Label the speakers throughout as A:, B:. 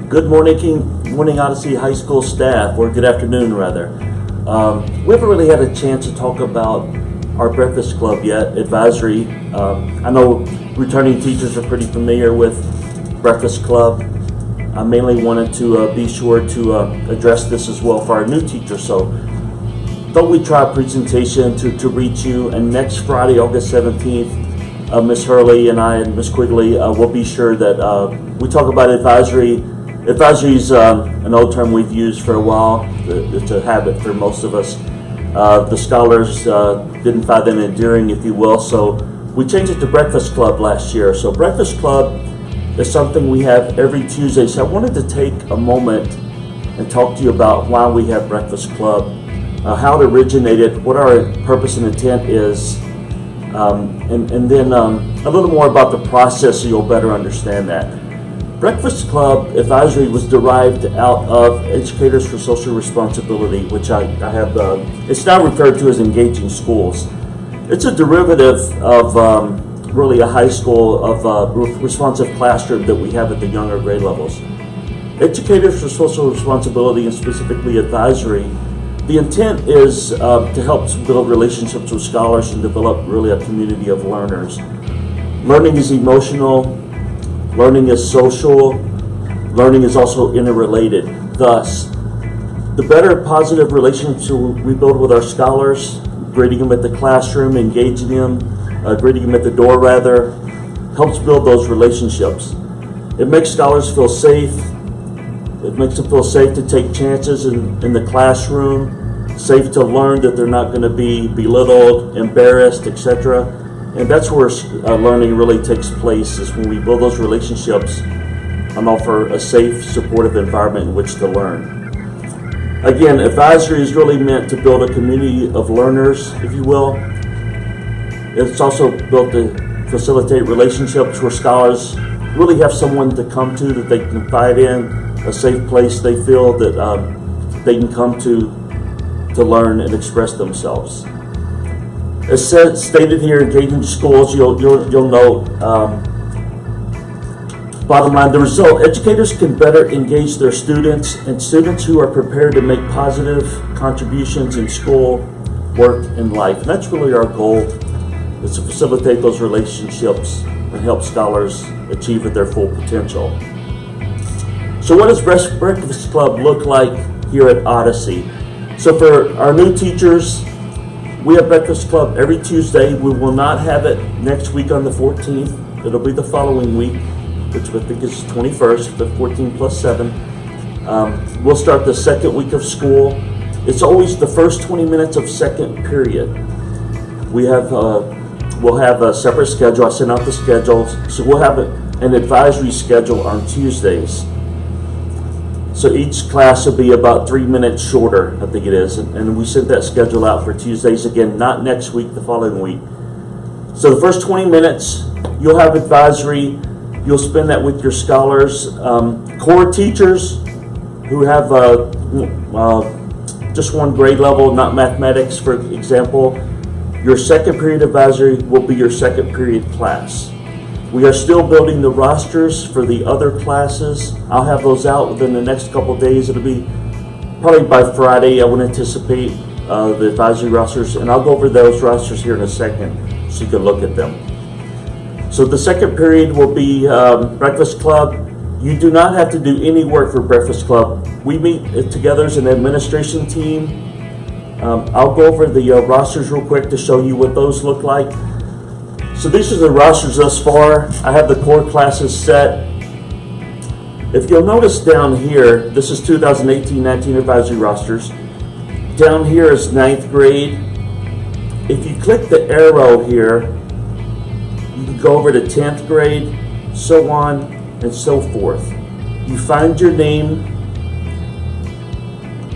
A: Good morning Odyssey High School staff, or good afternoon rather. We haven't really had a chance to talk about our breakfast club yet, advisory. I know returning teachers are pretty familiar with breakfast club. I mainly wanted to be sure to address this as well for our new teachers. So thought we'd try a presentation to reach you, and next Friday, August 17th, Ms. Hurley and I and Ms. Quigley will be sure that we talk about advisory. Advisory is an old term we've used for a while. It's a habit for most of us. The scholars didn't find that endearing, if you will, so we changed it to Breakfast Club last year. So Breakfast Club is something we have every Tuesday. So I wanted to take a moment and talk to you about why we have Breakfast Club, how it originated, what our purpose and intent is, and then a little more about the process so you'll better understand that. Breakfast Club Advisory was derived out of Educators for Social Responsibility, which I have, it's now referred to as Engaging Schools. It's a derivative of really a high school of responsive classroom that we have at the younger grade levels. Educators for Social Responsibility, and specifically advisory, the intent is to help build relationships with scholars and develop really a community of learners. Learning is emotional. Learning is social. Learning is also interrelated. Thus, the better positive relationships we build with our scholars, greeting them at the classroom, engaging them, greeting them at the door rather, helps build those relationships. It makes scholars feel safe. It makes them feel safe to take chances in the classroom, safe to learn that they're not going to be belittled, embarrassed, etc. And that's where learning really takes place, is when we build those relationships and offer a safe, supportive environment in which to learn. Again, advisory is really meant to build a community of learners, if you will. It's also built to facilitate relationships where scholars really have someone to come to that they can confide in, a safe place they feel that they can come to learn and express themselves. As stated here, Engaging Schools, you'll note, bottom line, the result, educators can better engage their students, and students who are prepared to make positive contributions in school, work, and life. And that's really our goal, is to facilitate those relationships and help scholars achieve their full potential. So what does Breakfast Club look like here at Odyssey? So for our new teachers, we have Breakfast Club every Tuesday. We will not have it next week on the 14th. It'll be the following week, which I think is 21st, the 14 plus 7. We'll start the second week of school. It's always the first 20 minutes of second period. We'll have a separate schedule. I sent out the schedules. So we'll have an advisory schedule on Tuesdays. So each class will be about 3 minutes shorter, I think it is. And we sent that schedule out for Tuesdays, again, not next week, the following week. So the first 20 minutes, you'll have advisory. You'll spend that with your scholars. Core teachers who have just one grade level, not mathematics, for example, your second period advisory will be your second period class. We are still building the rosters for the other classes. I'll have those out within the next couple of days. It'll be probably by Friday. I would anticipate the advisory rosters, and I'll go over those rosters here in a second so you can look at them. So the second period will be Breakfast Club. You do not have to do any work for Breakfast Club. We meet together as an administration team. I'll go over the rosters real quick to show you what those look like. So these are the rosters thus far. I have the core classes set. If you'll notice down here, this is 2018-19 advisory rosters. Down here is 9th grade. If you click the arrow here, you can go over to 10th grade, so on and so forth. You find your name,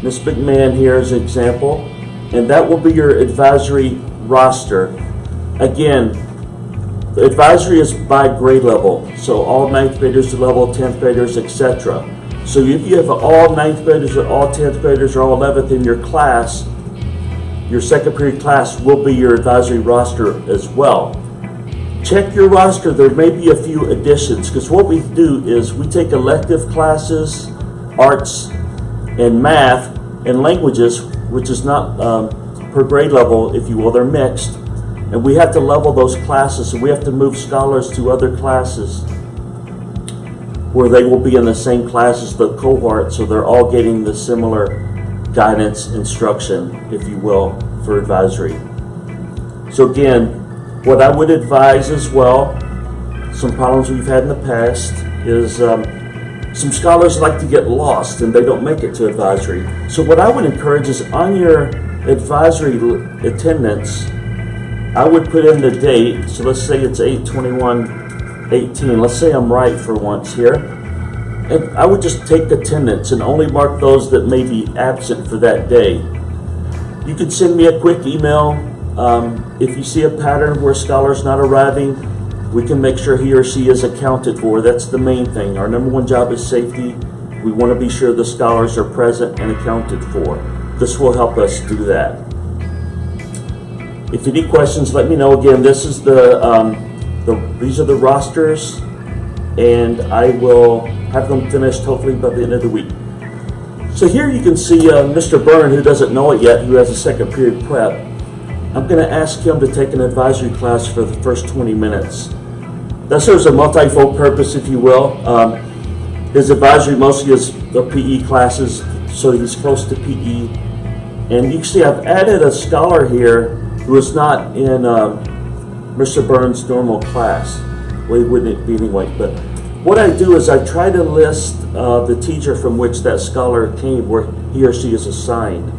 A: Ms. McMahon here as an example, and that will be your advisory roster. Again, the advisory is by grade level, so all 9th graders level, 10th graders, etc. So if you have all 9th graders or all 10th graders or all 11th in your class, your second period class will be your advisory roster as well. check your roster. There may be a few additions, because what we do is we take elective classes, arts and math and languages, which is not per grade level, if you will. They're mixed, and we have to level those classes, and we have to move scholars to other classes where they will be in the same class as the cohort, so they're all getting the similar guidance, instruction, if you will, for advisory. So again, what I would advise as well, some problems we've had in the past, is some scholars like to get lost and they don't make it to advisory. So what I would encourage is on your advisory attendance, I would put in the date. So let's say it's 8/21/18. Let's say I'm right for once here. And I would just take attendance and only mark those that may be absent for that day. You could send me a quick email. If you see a pattern where a scholar's not arriving, we can make sure he or she is accounted for. That's the main thing. Our number one job is safety. We want to be sure the scholars are present and accounted for. This will help us do that. If you need questions, let me know. Again, this is these are the rosters, and I will have them finished hopefully by the end of the week. So here you can see Mr. Byrne, who doesn't know it yet, who has a second period prep. I'm going to ask him to take an advisory class for the first 20 minutes. That serves a multifold purpose, if you will. His advisory mostly is the PE classes, so he's close to PE. And you can see I've added a scholar here who is not in Mr. Byrne's normal class. Well, he wouldn't be anyway. But what I do is I try to list the teacher from which that scholar came, where he or she is assigned.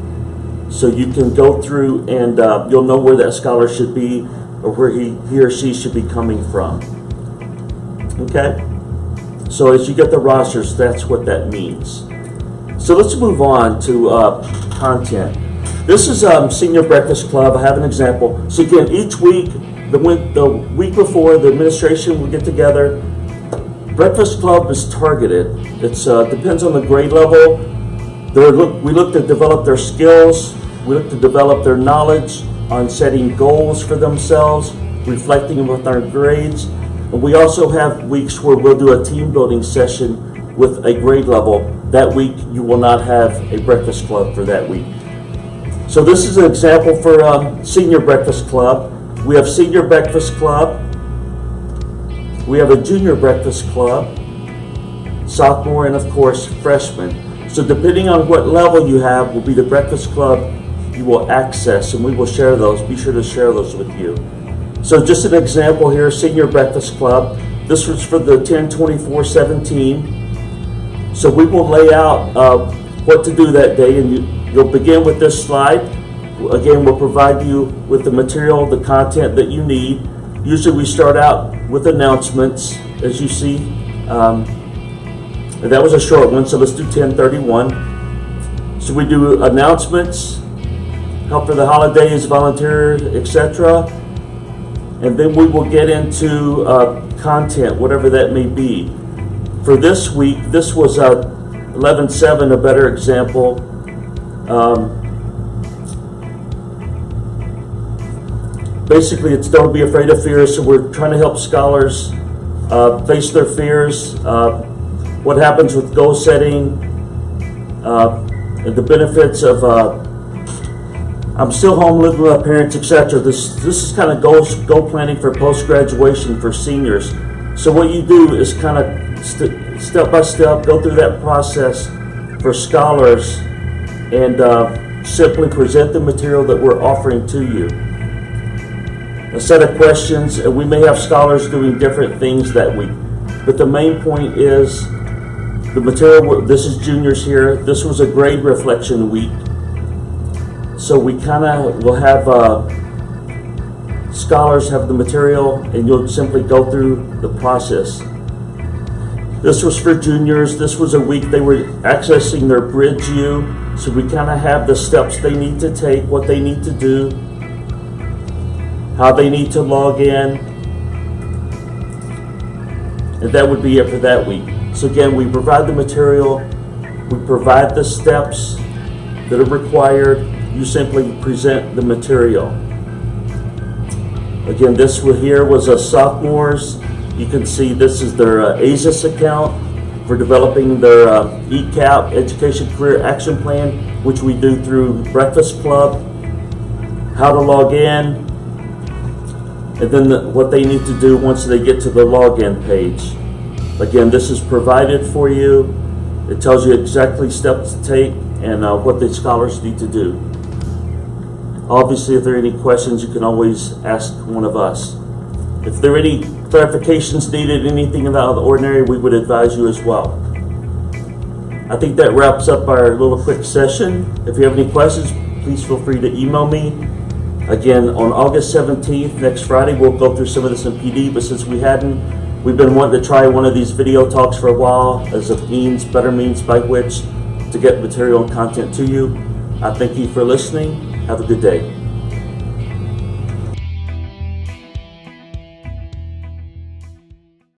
A: So you can go through and you'll know where that scholar should be, or where he or she should be coming from. Okay? So as you get the rosters, that's what that means. So let's move on to content. This is Senior Breakfast Club. I have an example. So again, each week, the week before, the administration will get together. Breakfast Club is targeted. It depends on the grade level. We look to develop their skills. We look to develop their knowledge on setting goals for themselves, reflecting with our grades. And we also have weeks where we'll do a team building session with a grade level. That week, you will not have a breakfast club for that week. So this is an example for Senior Breakfast Club. We have Senior Breakfast Club. We have a Junior Breakfast Club, Sophomore, and of course, Freshman. So depending on what level you have will be the breakfast club you will access, and we will share those. Be sure to share those with you. So just an example here, Senior Breakfast Club. This was for the 10/24/17. So we will lay out what to do that day, and you'll begin with this slide. Again, we'll provide you with the material, the content that you need. Usually we start out with announcements, as you see. That was a short one, so let's do 10:31. So we do announcements, help for the holidays, volunteer, etc. And then we will get into content, whatever that may be. For this week, this was 11/7, a better example. Basically, it's don't be afraid of fears, so we're trying to help scholars face their fears. What happens with goal setting, and the benefits of I'm still home living with my parents, etc. This is kind of goal planning for post-graduation for seniors. So what you do is kind of step by step go through that process for scholars, and simply present the material that we're offering to you. A set of questions, and we may have scholars doing different things that week. But the main point is the material. This is juniors here. This was a grade reflection week. So we kind of will have scholars have the material, and you'll simply go through the process. This was for juniors. This was a week they were accessing their Bridge U. So we kind of have the steps they need to take, what they need to do, how they need to log in. And that would be it for that week. So again, we provide the material, we provide the steps that are required, you simply present the material. Again, this one here was a sophomores. You can see this is their ASIS account for developing their ECAP, Education Career Action Plan, which we do through Breakfast Club. How to log in, and then what they need to do once they get to the login page. Again, this is provided for you. It tells you exactly steps to take and what the scholars need to do. Obviously, if there are any questions, you can always ask one of us. If there are any clarifications needed, anything out of the ordinary, we would advise you as well. I think that wraps up our little quick session. If you have any questions, please feel free to email me. Again, on August 17th, next Friday, we'll go through some of this in PD, but since we've been wanting to try one of these video talks for a while as a better means by which to get material and content to you. I thank you for listening. Have a good day.